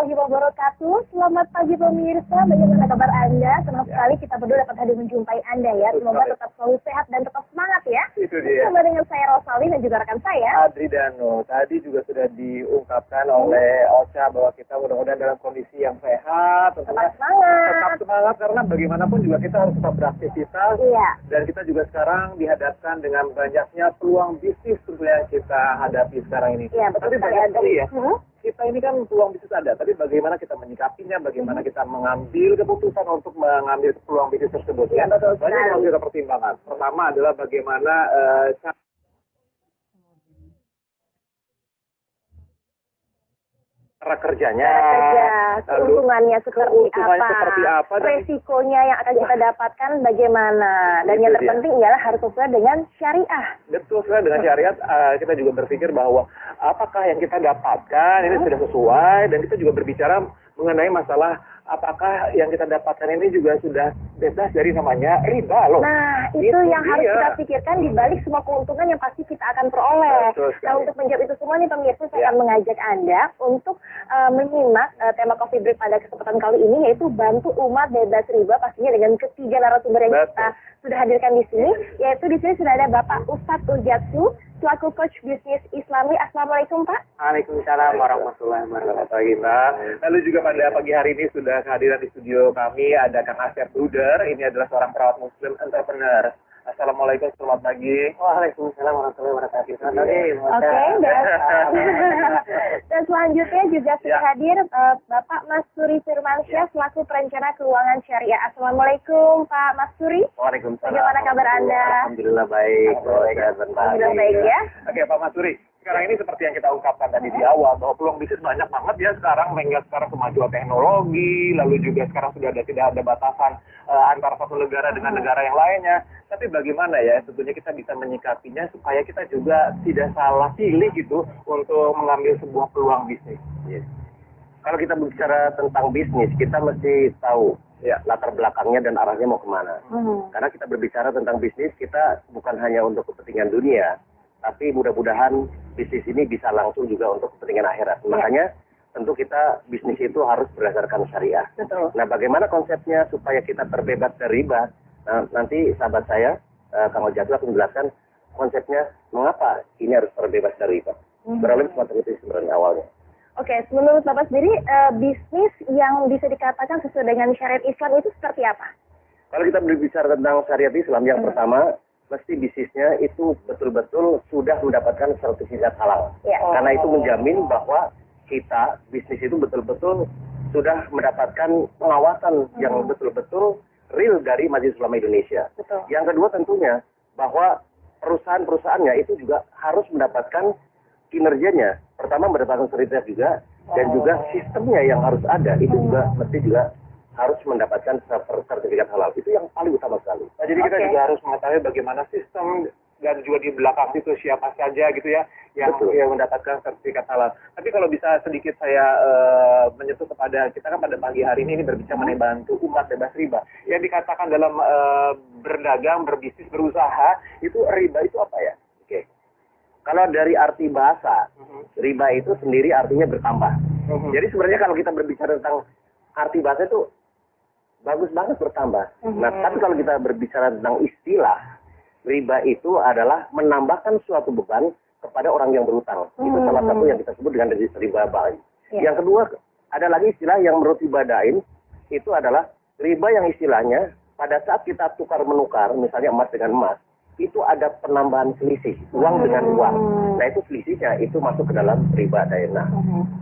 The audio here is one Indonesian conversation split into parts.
warahmatullahi wabarakatuh. Selamat pagi pemirsa, bagaimana kabar Anda? Senang sekali kita berdua dapat hadir menjumpai Anda ya. Semoga tetap selalu sehat dan tetap semangat ya. Itu dia. Bersama dengan saya Rosawi dan juga rekan saya Adri Dano. Tadi juga sudah diungkapkan oleh Ocha bahwa kita mudah-mudahan dalam kondisi yang sehat. tetap semangat. Tetap semangat karena bagaimanapun juga kita harus tetap beraktivitas. Iya. Dan kita juga sekarang dihadapkan dengan banyaknya peluang bisnis tentunya yang kita hadapi sekarang ini. Iya, betul Tapi sekali, banyak Adri. sekali ya. Kita ini kan peluang bisnis ada, tapi bagaimana kita menyikapinya, bagaimana kita mengambil keputusan untuk mengambil peluang bisnis tersebut. Iya, betul Banyak sekali. yang kita pertimbangkan. Pertama adalah bagaimana cara kerjanya, Kerja, lalu keuntungannya keuntungannya seperti apa, dan resikonya yang akan kita dapatkan bagaimana, dan Itu yang dia. terpenting ialah harus sesuai dengan syariah. betul sekali dengan syariat. Kita juga berpikir bahwa apakah yang kita dapatkan ini sudah sesuai, dan kita juga berbicara mengenai masalah apakah yang kita dapatkan ini juga sudah bebas dari namanya riba loh. Nah, itu Itu yang harus dia. kita pikirkan di balik semua keuntungan yang pasti kita akan peroleh. Betul sekali. Nah, untuk menjawab itu semua nih pemirsa, saya Ya. akan mengajak Anda untuk menyimak tema Coffee Break pada kesempatan kali ini, yaitu bantu umat bebas riba, pastinya dengan ketiga narasumber yang Betul. kita sudah hadirkan di sini, yaitu di sini sudah ada Bapak Ustadz Ujatsu, selaku coach bisnis Islami. Assalamualaikum Pak. Waalaikumsalam warahmatullahi wabarakatuh. Pak. Lalu juga pada pagi hari ini sudah kehadiran di studio kami ada Kang Asep Bruder. Ini adalah seorang perawat muslim entrepreneur. Assalamualaikum, selamat pagi. Waalaikumsalam warahmatullahi wabarakatuh. Oke, dan selanjutnya juga sudah Ya. hadir Bapak Mas Suri Firmansyah selaku perencana keuangan syariah. Assalamualaikum Pak Mas Suri. Waalaikumsalam. Bagaimana kabar Anda? Alhamdulillah baik. Alhamdulillah baik ya. Oke Pak Masuri, sekarang ini seperti yang kita ungkapkan tadi di awal bahwa peluang bisnis banyak banget ya sekarang, mengingat sekarang kemajuan teknologi, lalu juga sekarang sudah tidak ada batasan antara satu negara dengan negara yang lainnya. Tapi bagaimana ya tentunya kita bisa menyikapinya supaya kita juga tidak salah pilih gitu untuk mengambil sebuah peluang bisnis. Kalau kita bicara tentang bisnis, kita mesti tahu ya latar belakangnya dan arahnya mau kemana. Karena kita berbicara tentang bisnis, kita bukan hanya untuk kepentingan dunia, tapi mudah-mudahan bisnis ini bisa langsung juga untuk kepentingan akhirat. Makanya tentu kita bisnis itu harus berdasarkan syariah. Betul. Nah, bagaimana konsepnya supaya kita terbebas dari riba? Nah, nanti sahabat saya, Kang Ojatu akan menjelaskan konsepnya mengapa ini harus terbebas dari riba. Kurang lebih semacam itu sebenarnya awalnya. Oke, menurut Bapak sendiri bisnis yang bisa dikatakan sesuai dengan syariat Islam itu seperti apa? Kalau kita berbicara tentang syariat Islam, yang pertama, mesti bisnisnya itu betul-betul sudah mendapatkan sertifikat halal. Ya. Karena itu menjamin bahwa kita, bisnis itu betul-betul sudah mendapatkan pengawasan yang betul-betul real dari Majelis Ulama Indonesia. Betul. Yang kedua tentunya bahwa perusahaan-perusahaannya itu juga harus mendapatkan kinerjanya. Pertama mendapatkan sertifikat juga, dan juga sistemnya yang harus ada itu juga mesti juga harus mendapatkan sertifikat halal. Itu yang paling utama sekali. Nah, jadi kita Oke. juga harus mengetahui bagaimana sistem dan juga di belakang itu siapa saja gitu ya yang Betul. mendapatkan sertifikat halal. Tapi kalau bisa sedikit saya menyentuh kepada kita kan pada pagi hari ini berbicara mengenai bantu umat bebas riba. Yang dikatakan dalam berdagang, berbisnis, berusaha itu riba itu apa ya? Oke. Kalau dari arti bahasa, riba itu sendiri artinya bertambah. Jadi sebenarnya kalau kita berbicara tentang arti bahasa itu bagus banget bertambah. Nah, tapi kalau kita berbicara tentang istilah, riba itu adalah menambahkan suatu beban kepada orang yang berutang. Itu salah satu yang kita sebut dengan riba bain. Ya. Yang kedua, ada lagi istilah yang menurut riba dain, itu adalah riba yang istilahnya pada saat kita tukar-menukar, misalnya emas dengan emas, itu ada penambahan selisih, uang dengan uang. Nah, itu selisihnya, itu masuk ke dalam riba dain. Nah,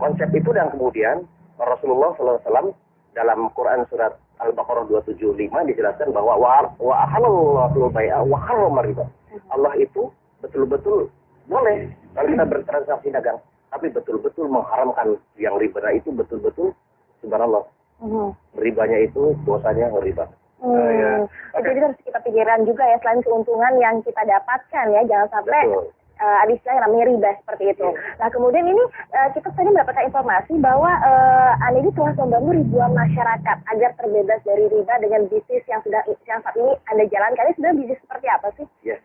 konsep itu dan kemudian Rasulullah SAW dalam Quran surat Al-Baqarah 275 dijelaskan bahwa wa ahallallahu bai'a wa harrama riba. Allah itu betul-betul boleh kalau kita bertransaksi dagang, tapi betul-betul mengharamkan yang riba. Nah, itu betul-betul subhanallah. Ribanya itu dosanya riba. Ya. Jadi harus kita pikiran juga ya, selain keuntungan yang kita dapatkan ya, jangan sampai Betul. ada istilah yang namanya riba seperti itu. Nah, kemudian ini kita tadi mendapatkan informasi bahwa Anda ini telah membantu ribuan masyarakat agar terbebas dari riba dengan bisnis yang saat ini Anda jalankan. Ini sebenarnya bisnis seperti apa sih? Yes.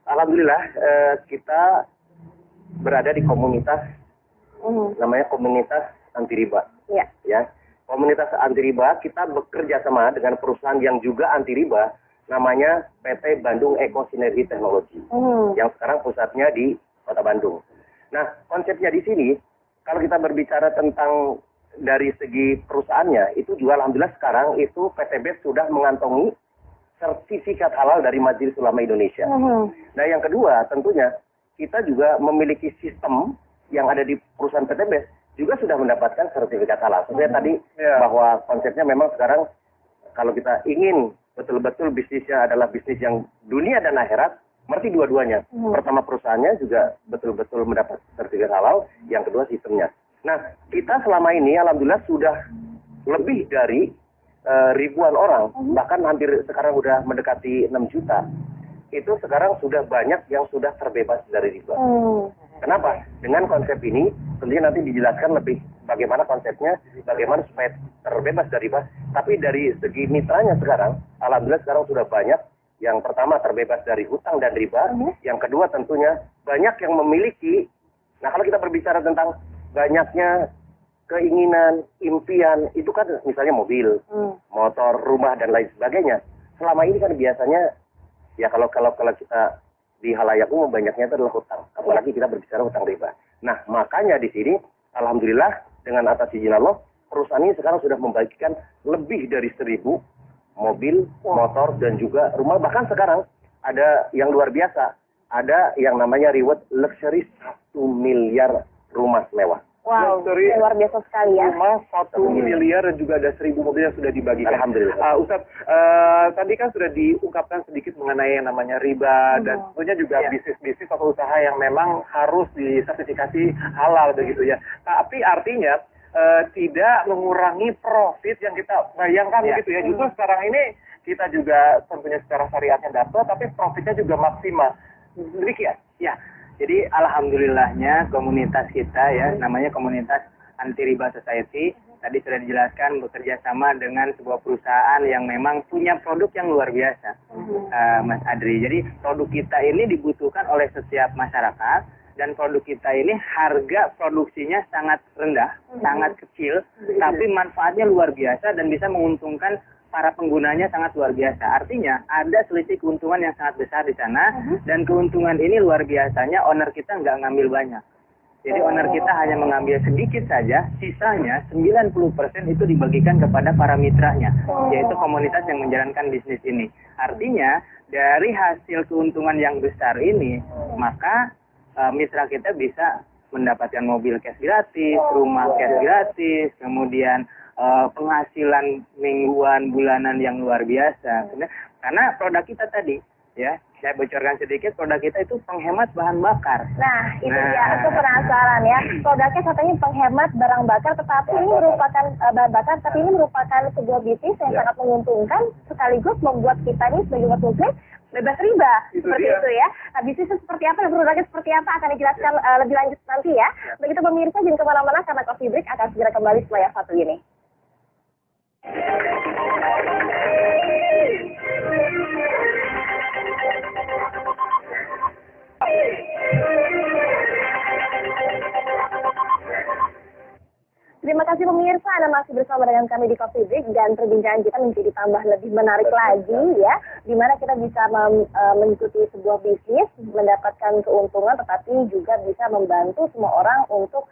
Alhamdulillah kita berada di komunitas namanya komunitas anti riba. Ya. komunitas anti riba, kita bekerja sama dengan perusahaan yang juga anti riba, namanya PT Bandung Eko Sinergi Teknologi, yang sekarang pusatnya di Kota Bandung. Nah, konsepnya di sini, kalau kita berbicara tentang dari segi perusahaannya, itu juga alhamdulillah sekarang itu PT BES sudah mengantongi sertifikat halal dari Majelis Ulama Indonesia. Nah, yang kedua tentunya kita juga memiliki sistem yang ada di perusahaan PT BES juga sudah mendapatkan sertifikat halal. Sebenarnya tadi bahwa konsepnya memang sekarang kalau kita ingin betul-betul bisnisnya adalah bisnis yang dunia dan akhirat, mesti dua-duanya. Pertama perusahaannya juga betul-betul mendapat sertifikat halal, yang kedua sistemnya. Nah, kita selama ini alhamdulillah sudah lebih dari ribuan orang, bahkan hampir sekarang sudah mendekati 6 juta. Itu sekarang sudah banyak yang sudah terbebas dari riba. Kenapa? Dengan konsep ini, tentunya nanti dijelaskan lebih bagaimana konsepnya, bagaimana supaya terbebas dari riba. Tapi dari segi mitranya sekarang, alhamdulillah sekarang sudah banyak. Yang pertama terbebas dari hutang dan riba. Yang kedua tentunya banyak yang memiliki. Nah, kalau kita berbicara tentang banyaknya keinginan, impian, itu kan misalnya mobil, motor, rumah, dan lain sebagainya. Selama ini kan biasanya, ya kalau kita di halayak umum banyaknya itu adalah hutang. Apalagi kita berbicara hutang riba. Nah, makanya di sini, alhamdulillah, dengan atas izin Allah, perusahaan ini sekarang sudah membagikan lebih dari 1.000 mobil, motor, dan juga rumah. Bahkan sekarang ada yang luar biasa. Ada yang namanya reward luxury 1 miliar rumah mewah. Wow, luar biasa sekali ya. Rumah 1 miliar dan juga ada 1.000 mobil yang sudah dibagikan. Alhamdulillah. Ustadz, tadi kan sudah diungkapkan sedikit mengenai yang namanya riba dan tentunya juga bisnis-bisnis atau usaha yang memang harus disertifikasi halal begitu ya. Tapi artinya tidak mengurangi profit yang kita bayangkan begitu ya. Justru sekarang ini kita juga tentunya secara syariatnya dapat, tapi profitnya juga maksimal. Demikian. Ya. Jadi alhamdulillahnya komunitas kita ya, namanya komunitas Anti Riba Society, tadi sudah dijelaskan bekerja sama dengan sebuah perusahaan yang memang punya produk yang luar biasa, Mas Adri. Jadi produk kita ini dibutuhkan oleh setiap masyarakat, dan produk kita ini harga produksinya sangat rendah, sangat kecil, tapi manfaatnya luar biasa dan bisa menguntungkan para penggunanya sangat luar biasa. Artinya ada selisih keuntungan yang sangat besar di sana, dan keuntungan ini luar biasanya owner kita nggak ngambil banyak. Jadi owner kita hanya mengambil sedikit saja, sisanya 90% itu dibagikan kepada para mitranya, yaitu komunitas yang menjalankan bisnis ini. Artinya dari hasil keuntungan yang besar ini, maka mitra kita bisa mendapatkan mobil cash gratis, rumah cash gratis, kemudian penghasilan mingguan, bulanan yang luar biasa. Karena produk kita tadi, ya, saya bocorkan sedikit, produk kita itu penghemat bahan bakar. Nah, itu dia, aku penasaran ya. Produknya katanya penghemat barang bakar, tetapi ini merupakan bahan bakar, tapi ini merupakan sebuah bisnis yang sangat menguntungkan, sekaligus membuat kita ini sebagai umat muslim bebas riba. Seperti itu ya. Nah, bisnisnya seperti apa dan produknya seperti apa akan dijelaskan lebih lanjut nanti ya. Begitu pemirsa, jangan kemana-mana karena Coffee Break akan segera kembali setelah yang satu ini. Terima kasih pemirsa, Anda masih bersama dengan kami di Coffee Break dan perbincangan kita menjadi tambah lebih menarik lagi ya, di mana kita bisa mengikuti sebuah bisnis, mendapatkan keuntungan, tetapi juga bisa membantu semua orang untuk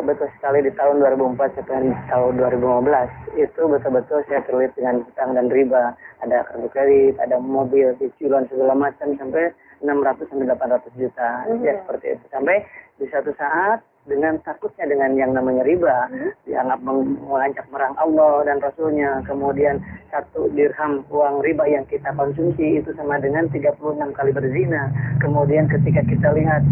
Betul sekali di tahun 2004 sampai tahun 2015 itu betul-betul saya terlibat dengan hutang dan riba. Ada kartu kredit, ada mobil, cicilan segala macam sampai 600 sampai 800 juta. Ya seperti itu. Sampai di satu saat dengan takutnya dengan yang namanya riba, dianggap mengancam merang Allah dan Rasulnya. Kemudian 1 dirham uang riba yang kita konsumsi itu sama dengan 36 kali berzina. Kemudian ketika kita lihat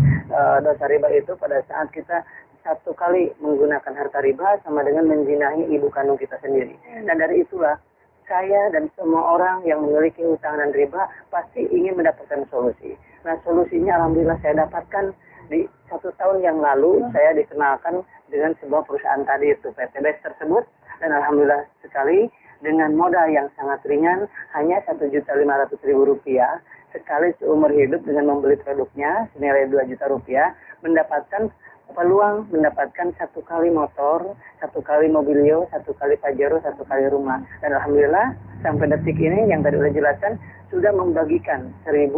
dosa riba itu pada saat kita satu kali menggunakan harta riba sama dengan menjinahi ibu kandung kita sendiri. Dan dari itulah saya dan semua orang yang memiliki hutang dan riba pasti ingin mendapatkan solusi. Nah, solusinya alhamdulillah saya dapatkan di 1 tahun yang lalu. Saya dikenalkan dengan sebuah perusahaan tadi itu, PT Best tersebut, dan alhamdulillah sekali dengan modal yang sangat ringan, hanya Rp1.500.000 sekali seumur hidup dengan membeli produknya senilai Rp2 juta, mendapatkan peluang mendapatkan 1 kali motor, 1 kali mobilio, 1 kali pajero, 1 kali rumah. Dan alhamdulillah sampai detik ini yang tadi sudah jelaskan sudah membagikan 1.000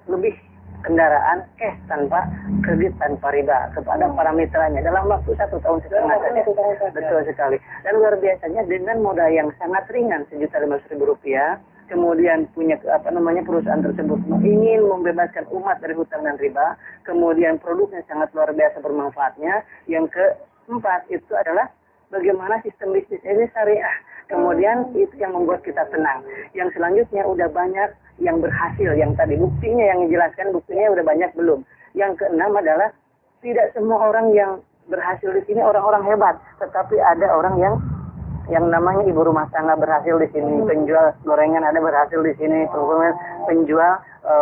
lebih kendaraan cash tanpa kredit tanpa riba kepada para mitranya dalam waktu 1 tahun setengah saja. Betul sekali. Dan luar biasanya dengan modal yang sangat ringan Rp1.500.000, kemudian punya perusahaan tersebut ingin membebaskan umat dari hutang dan riba, kemudian produknya sangat luar biasa bermanfaatnya. Yang keempat itu adalah bagaimana sistem bisnis ini syariah. Kemudian itu yang membuat kita tenang. Yang selanjutnya udah banyak yang berhasil, yang tadi buktinya yang dijelaskan, buktinya udah banyak belum. Yang keenam adalah tidak semua orang yang berhasil di sini orang-orang hebat, tetapi ada orang yang namanya ibu rumah tangga berhasil di sini, penjual gorengan ada berhasil di sini, penjual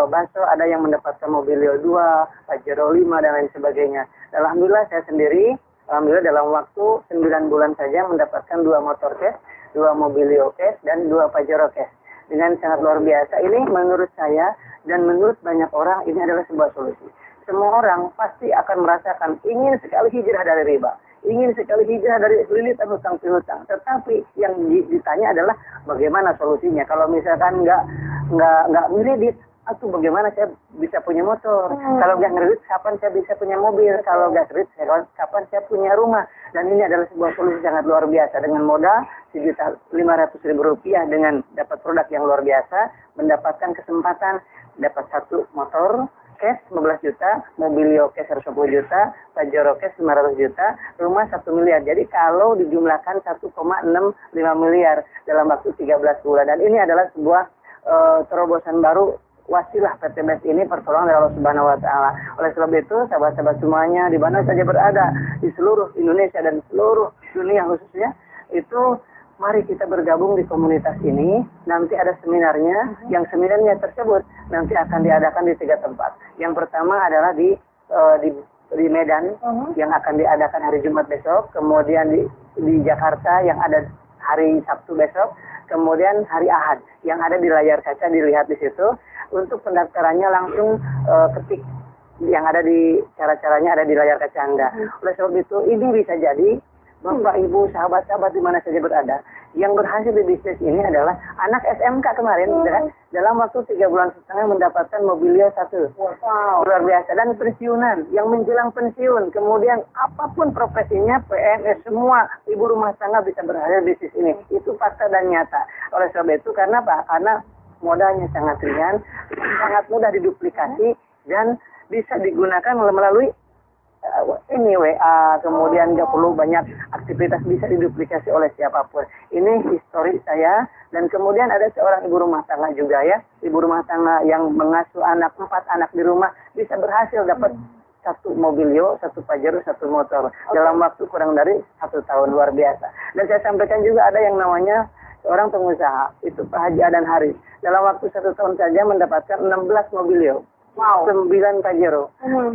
bakso ada yang mendapatkan mobilio 2, pajero 5 dan lain sebagainya. Alhamdulillah saya sendiri, alhamdulillah dalam waktu 9 bulan saja mendapatkan 2 motor cash, 2 mobilio cash dan 2 pajero cash. Dengan sangat luar biasa. Ini menurut saya dan menurut banyak orang ini adalah sebuah solusi. Semua orang pasti akan merasakan ingin sekali hijrah dari riba, ingin sekali hijrah dari lilitan hutang piutang. Tetapi yang ditanya adalah bagaimana solusinya. Kalau misalkan nggak ngeredit, atau bagaimana saya bisa punya motor? Kalau nggak ngeredit, kapan saya bisa punya mobil? Kalau nggak kredit, kapan saya punya rumah? Dan ini adalah sebuah solusi sangat luar biasa. Dengan modal Rp1.500.000 dengan dapat produk yang luar biasa, mendapatkan kesempatan dapat 1 motor cash 15 juta, mobilio cash 10 juta, pajero cash 500 juta, rumah 1 miliar. Jadi kalau dijumlahkan 1,65 miliar dalam waktu 13 bulan. Dan ini adalah sebuah terobosan baru wasilah PT Best ini pertolongan dari Allah Subhanahu wa taala. Oleh sebab itu, sahabat-sahabat semuanya di mana saja berada di seluruh Indonesia dan seluruh dunia khususnya, itu mari kita bergabung di komunitas ini. Nanti ada seminarnya, yang seminarnya tersebut nanti akan diadakan di 3 tempat. Yang pertama adalah di Medan, yang akan diadakan hari Jumat besok, kemudian di Jakarta yang ada hari Sabtu besok, kemudian hari Ahad yang ada di layar kaca, dilihat di situ. Untuk pendaftarannya langsung ketik yang ada di cara-caranya ada di layar kaca Anda. Oleh sebab itu ini bisa jadi Bapak, Ibu, sahabat-sahabat di mana saja berada, yang berhasil di bisnis ini adalah anak SMK kemarin, dalam waktu 3 bulan setengah mendapatkan mobilio 1. Wow. Luar biasa. Dan pensiunan, yang menjelang pensiun, kemudian apapun profesinya, PNS, semua ibu rumah tangga bisa berhasil di bisnis ini. Itu fakta dan nyata. Oleh sebab itu, karena apa? Karena modalnya sangat ringan, sangat mudah diduplikasi, dan bisa digunakan melalui ini WA, kemudian nggak perlu banyak aktivitas, bisa diduplikasi oleh siapapun. Ini histori saya. Dan kemudian ada seorang ibu rumah tangga juga ya, ibu rumah tangga yang mengasuh 4 anak di rumah, bisa berhasil dapat 1 mobilio, 1 pajero, 1 motor dalam waktu kurang dari 1 tahun. Luar biasa. Dan saya sampaikan juga ada yang namanya seorang pengusaha, itu Pak Haji Adan Haris, dalam waktu 1 tahun saja mendapatkan 16 mobilio, 9 pajero, 17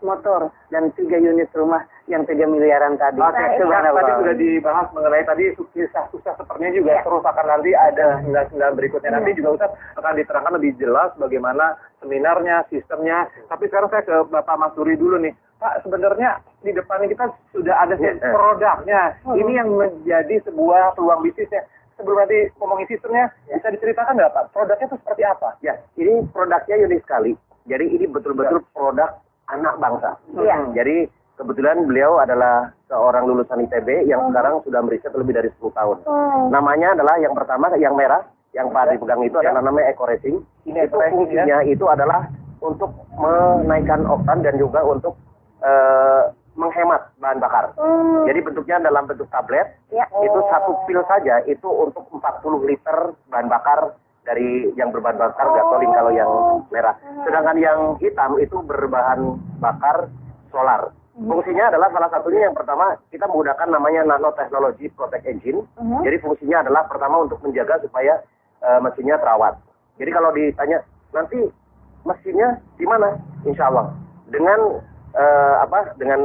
motor, dan 3 unit rumah yang 3 miliaran tadi. Oke, tadi sudah dibahas mengenai tadi sukses sepertinya juga terus akan nanti ada seminar berikutnya. Nanti juga Ustaz akan diterangkan lebih jelas bagaimana seminarnya, sistemnya. Tapi sekarang saya ke Bapak Mas Duri dulu nih. Pak, sebenarnya di depan kita sudah ada produknya. Ini yang menjadi sebuah peluang bisnisnya. Sebelum nanti ngomongin sistemnya, bisa diceritakan nggak Pak? Produknya itu seperti apa? Ya, ini produknya unik sekali. Jadi ini betul-betul produk anak bangsa. Jadi kebetulan beliau adalah seorang lulusan ITB yang sekarang sudah meriset lebih dari 10 tahun. Namanya adalah yang pertama, yang merah, yang Pak dipegang itu adalah namanya Eco Racing. Ini itu fungsinya itu adalah untuk menaikkan oktan dan juga untuk menghemat bahan bakar. Jadi bentuknya dalam bentuk tablet. Itu 1 pil saja itu untuk 40 liter bahan bakar dari yang berbahan bakar gasolin kalau yang merah. Sedangkan yang hitam itu berbahan bakar solar. Fungsinya adalah salah satunya yang pertama kita menggunakan namanya nanotechnology protect engine. Jadi fungsinya adalah pertama untuk menjaga supaya mesinnya terawat. Jadi kalau ditanya nanti mesinnya di mana? Insya Allah dengan dengan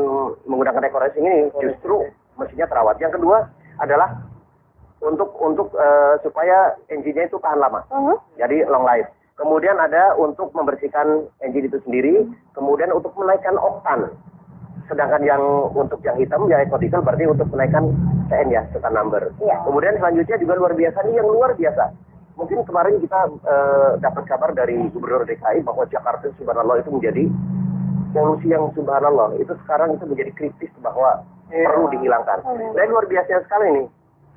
menggunakan dekorasi ini justru mesinnya terawat. Yang kedua adalah untuk supaya engine-nya itu tahan lama. Jadi long life. Kemudian ada untuk membersihkan engine itu sendiri, kemudian untuk menaikkan oktan. Sedangkan yang untuk yang hitam, yang ekodiesel berarti untuk menaikkan CN ya, setan number. Kemudian selanjutnya juga luar biasa, ini yang luar biasa. Mungkin kemarin kita dapat kabar dari Gubernur DKI bahwa Jakarta subhanallah itu menjadi polusi yang subhanallah. Itu sekarang itu menjadi kritis bahwa perlu dihilangkan. Dan luar biasa sekali ini,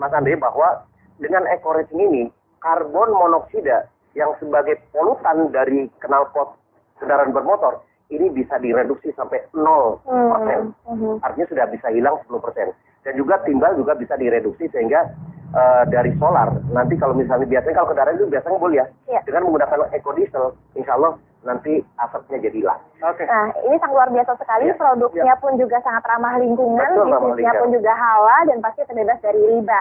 Mas Andre, bahwa dengan eco-rating ini, karbon monoksida yang sebagai polutan dari knalpot kendaraan bermotor ini bisa direduksi sampai 0%. Artinya sudah bisa hilang 10%. Dan juga timbal juga bisa direduksi sehingga dari solar nanti kalau misalnya biasanya kalau kendaraan itu biasanya boleh ya. Dengan menggunakan ekodiesel, insya Allah nanti asapnya jadi hilang. Nah, ini sangat luar biasa sekali. Produknya pun juga sangat ramah lingkungan, bisnisnya pun juga halal dan pasti terbebas dari riba.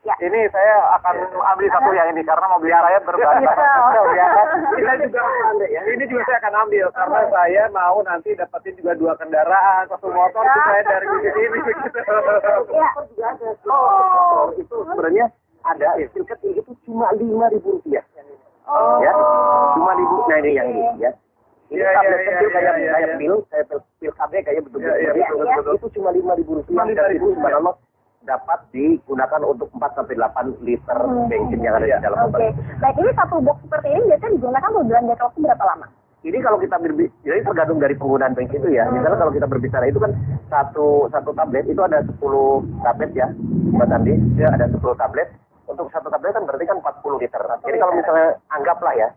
Ini saya akan ambil satu yang ini karena mobil saya berbahan ini juga saya akan ambil karena saya mau nanti dapetin juga 2 kendaraan, 1 motor itu saya dari ini begitu. Itu sebenarnya ada skill kecil itu cuma Rp5.000. Ya, cuma nah ini yang ini ya. Ini tablet kecil kayak pil KB kayak betul-betul. Itu cuma Rp5.000. Subhanallah dapat digunakan untuk 4-8 liter bensin yang ada di dalam mobil. Baik, ini satu box seperti ini biasanya digunakan bulan waktu berapa lama? Ini kalau kita jadi tergantung dari penggunaan bensin itu ya. Misalnya kalau kita berbicara itu kan satu tablet itu ada 10 tablet ya, Mas Andi. Ya, ada 10 tablet. Untuk satu tablet kan berarti kan 40 liter. Jadi kalau misalnya anggaplah ya,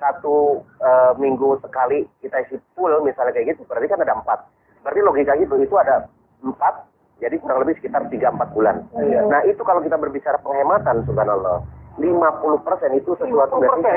1 minggu sekali kita isi full misalnya kayak gitu, berarti kan ada 4. Berarti logika gitu, itu ada 4. Jadi kurang lebih sekitar 3-4 bulan. Nah itu kalau kita berbicara penghematan, subhanallah, 50% itu sesuatu berarti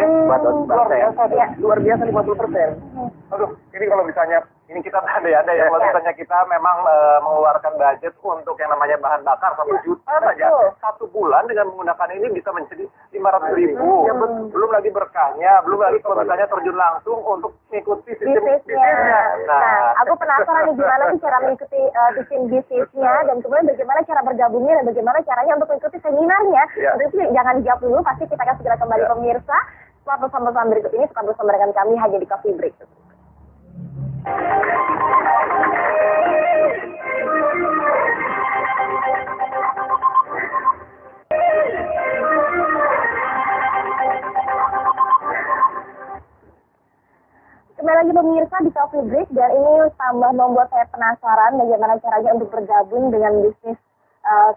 luar biasa 50%. Aduh, ini kalau misalnya ini kita ada ya kalau misalnya kita memang mengeluarkan budget untuk yang namanya bahan bakar 1 juta saja 1 bulan dengan menggunakan ini bisa menjadi 500.000. Belum lagi berkahnya, belum lagi kalau misalnya terjun langsung untuk mengikuti sistem bisnisnya. Nah, aku penasaran nih gimana sih cara mengikuti sistem bisnisnya dan kemudian bagaimana cara bergabungnya dan bagaimana caranya untuk mengikuti seminarnya. Itu jangan dijawab dulu, pasti kita akan segera kembali pemirsa. Setelah pesan-pesan berikut ini tetap bersama dengan kami hanya di Coffee Break. Kembali lagi pemirsa di Coffee Break dan ini tambah membuat saya penasaran bagaimana caranya untuk bergabung dengan bisnis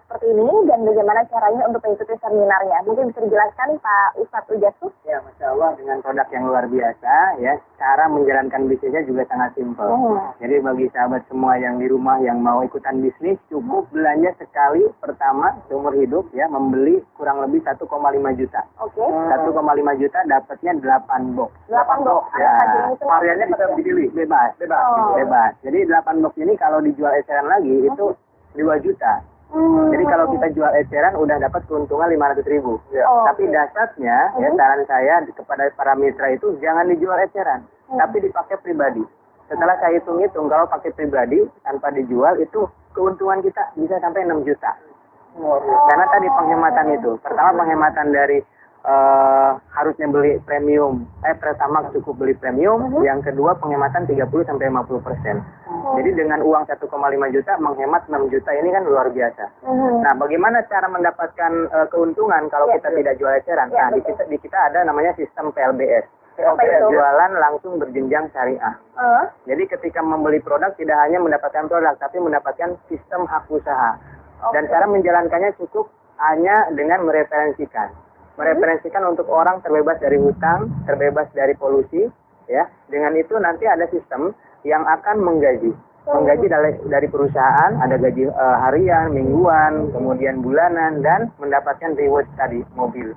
seperti ini dan bagaimana caranya untuk mengikuti seminarnya. Mungkin bisa dijelaskan Pak Ustadz Ujasuh? Ya, Masya Allah dengan produk yang luar biasa ya, cara menjalankan bisnisnya juga sangat simpel. Jadi bagi sahabat semua yang di rumah yang mau ikutan bisnis, cukup belanja sekali pertama seumur hidup ya, membeli kurang lebih 1,5 juta. 1,5 juta dapatnya 8 box. 8 box. Ya, variannya bisa dipilih, bebas. Jadi 8 box ini kalau dijual eceran lagi itu 2 juta. Jadi kalau kita jual eceran udah dapat keuntungan 500.000. Tapi dasarnya ya saran saya kepada para mitra itu jangan dijual eceran, tapi dipakai pribadi. Setelah saya hitung-hitung kalau pakai pribadi tanpa dijual itu keuntungan kita bisa sampai 6 juta. Karena tadi penghematan itu. Pertama penghematan dari harusnya beli premium, pertama cukup beli premium, yang kedua penghematan 30-50%. Jadi dengan uang 1,5 juta menghemat 6 juta ini kan luar biasa. Nah, bagaimana cara mendapatkan keuntungan kalau kita tidak jual eceran? Nah, di kita ada namanya sistem PLBS. Jualan langsung berjenjang syariah. Jadi ketika membeli produk tidak hanya mendapatkan produk, tapi mendapatkan sistem hak usaha. Dan cara menjalankannya cukup hanya dengan mereferensikan untuk orang terbebas dari hutang, terbebas dari polusi, ya. Dengan itu nanti ada sistem yang akan menggaji dari perusahaan, ada gaji harian, mingguan, kemudian bulanan dan mendapatkan reward tadi mobil.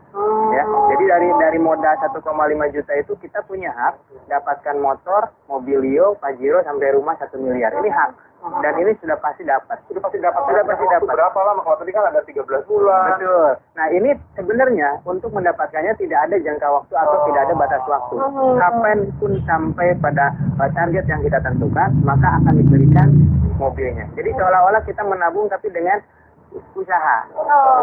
Ya. Jadi dari modal 1,5 juta itu kita punya hak dapatkan motor, mobilio, Pajero sampai rumah 1 miliar. Ini hak. Dan ini sudah pasti dapat. Sudah pasti dapat. Berapa lama? Kalau tadi kan ada 13 bulan. Betul. Nah, ini sebenarnya untuk mendapatkannya tidak ada jangka waktu atau tidak ada batas waktu. Kapan pun sampai pada target yang kita tentukan, maka akan diberikan mobilnya. Jadi seolah-olah kita menabung tapi dengan usaha,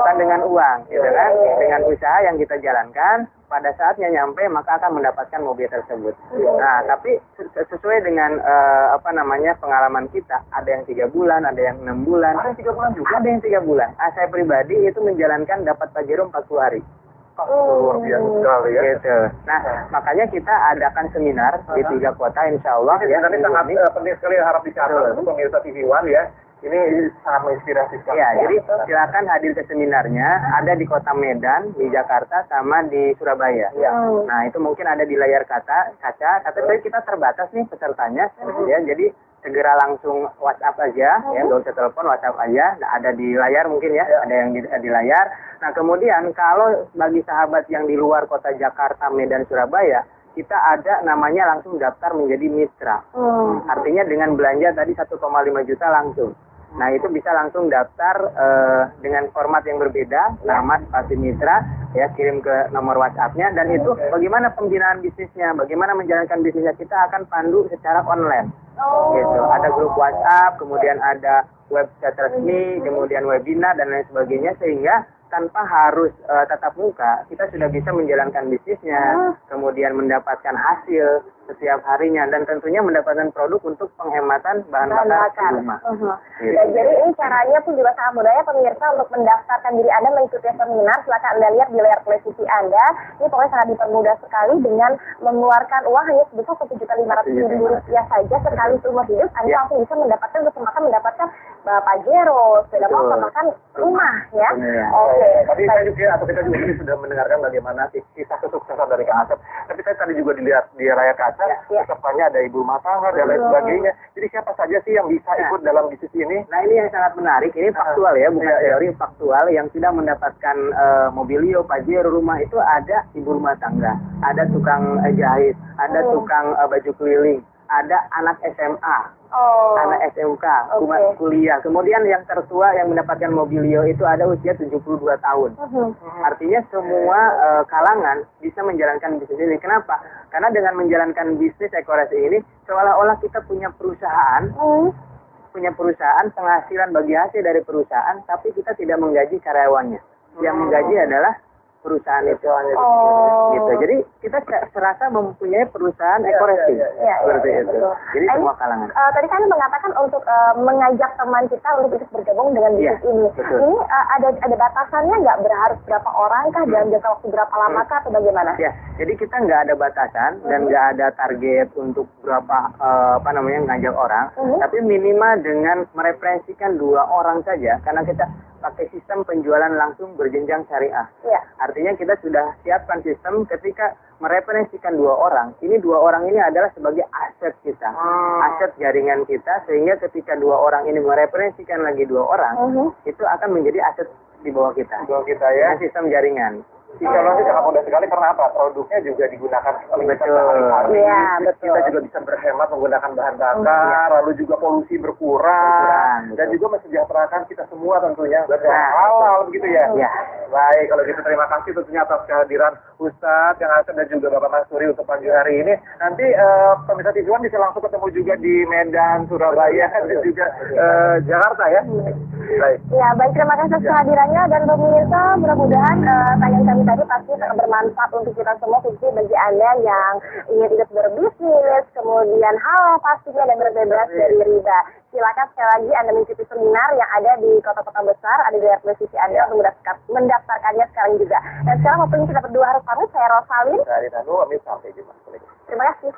bukan dengan uang, gitu kan? Dengan usaha yang kita jalankan, pada saatnya nyampe maka akan mendapatkan mobil tersebut. Nah, tapi sesuai dengan pengalaman kita, ada yang 3 bulan, ada yang 6 bulan, Ada yang 3 bulan juga. ada yang 3 bulan. Saya pribadi itu menjalankan dapat Pajero 40 hari. Luar biasa sekali ya. Gitu. Nah, makanya kita adakan seminar di 3 kota, insya Allah. Ini sebenarnya sangat penting sekali, harap dicatat untuk pemirsa TV One ya. Ini sangat menginspirasi sekali. Ya, jadi silakan hadir ke seminarnya. Ada di Kota Medan, di Jakarta, sama di Surabaya. Ya. Nah, itu mungkin ada di layar kaca. Tapi kita terbatas nih pesertanya. Ya, jadi segera langsung WhatsApp aja, ya, nggak usah telepon, WhatsApp aja. Nah, ada di layar mungkin ya, ada yang di layar. Nah, kemudian kalau bagi sahabat yang di luar kota Jakarta, Medan, Surabaya, kita ada namanya langsung daftar menjadi mitra. Artinya dengan belanja tadi 1,5 juta langsung. Nah, itu bisa langsung daftar dengan format yang berbeda, nama, spasi mitra, ya, kirim ke nomor WhatsApp-nya, dan itu bagaimana pembinaan bisnisnya, bagaimana menjalankan bisnisnya, kita akan pandu secara online. Gitu. Ada grup WhatsApp, kemudian ada website resmi, kemudian webinar, dan lain sebagainya, sehingga tanpa harus tatap muka, kita sudah bisa menjalankan bisnisnya, kemudian mendapatkan hasil setiap harinya, dan tentunya mendapatkan produk untuk penghematan bahan bakar di rumah. Ya, jadi ini caranya pun juga sangat mudah ya pemirsa untuk mendaftarkan diri Anda mengikuti seminar. Silakan Anda lihat di layar televisi Anda. Ini pokoknya sangat dipermudah sekali dengan mengeluarkan uang hanya sebesar Rp1.500.000 saja sekali seumur hidup. Anda langsung bisa mendapatkan kesempatan mendapatkan Pajero, sepeda motor, bahkan rumah ya. Oke. Tadi saya juga atau kita juga sudah mendengarkan bagaimana kisah kesuksesan dari Kang Asep. Tapi saya tadi juga dilihat di layar kaca, pesertanya ada ibu rumah tangga dan lain sebagainya. Jadi siapa saja sih yang bisa ikut dalam bisnis ini? Nah, ini yang sangat menarik. Ini faktual ya, bukan teori, faktual. Yang sudah mendapatkan mobilio, Pajero, rumah itu ada ibu rumah tangga, ada tukang jahit, ada tukang baju keliling, ada anak SMA, anak SMK, kuliah. Kemudian yang tertua yang mendapatkan mobilio itu ada usia 72 tahun. Artinya semua kalangan bisa menjalankan bisnis ini. Kenapa? Karena dengan menjalankan bisnis Ekoresi ini, seolah-olah kita punya perusahaan, penghasilan bagi hasil dari perusahaan, tapi kita tidak menggaji karyawannya. Yang menggaji adalah perusahaan itu. Gitu. Jadi kita serasa mempunyai perusahaan Ekoresi. Seperti itu. Jadi semua kalangan. Tadi kan mengatakan untuk mengajak teman kita untuk ikut bergabung dengan bisnis ini. Betul. Ini ada batasannya nggak? Harus berapa orang kah? Dalam jangka waktu berapa lama kah? Atau bagaimana? Ya, jadi kita nggak ada batasan dan nggak ada target untuk berapa ngajak orang. Tapi minimal dengan mereferensikan 2 orang saja, karena kita pakai sistem penjualan langsung berjenjang syariah. Artinya kita sudah siapkan sistem ketika mereferensikan 2 orang. Ini 2 orang ini adalah sebagai aset kita, aset jaringan kita, sehingga ketika 2 orang ini mereferensikan lagi 2 orang, itu akan menjadi aset di bawah kita. Di bawah kita ya. Dengan sistem jaringan. Insya sangat mudah sekali karena apa? Produknya juga digunakan Betul. Iya, betul. Kita juga bisa berhemat menggunakan bahan bakar, lalu juga polusi berkurang, dan juga mensejahterakan kita semua tentunya. Halal begitu ya? Iya. Baik, kalau gitu terima kasih tentunya atas kehadiran Ustadz, Kang Asep dan juga Bapak Mansuri untuk pagi hari ini. Nanti pemirsa TV One bisa langsung ketemu juga di Medan, Surabaya, dan juga Jakarta ya. Baik. Ya, baik, terima kasih atas kehadirannya, dan pemirsa mudah-mudahan tayangan kami tadi pasti sangat bermanfaat untuk kita semua, khususnya bagi Anda yang ingin ikut berbisnis, kemudian halal pastinya dan berbebas dari riba. Silakan sekali lagi Anda mengikuti seminar yang ada di kota-kota besar, ada di layar televisi Anda untuk mendaftarkannya sekarang juga. Dan sekarang waktunya kita berdua harus pamit. Saya Rosalin. Dari Tanu, sampai jumpa. Terima kasih.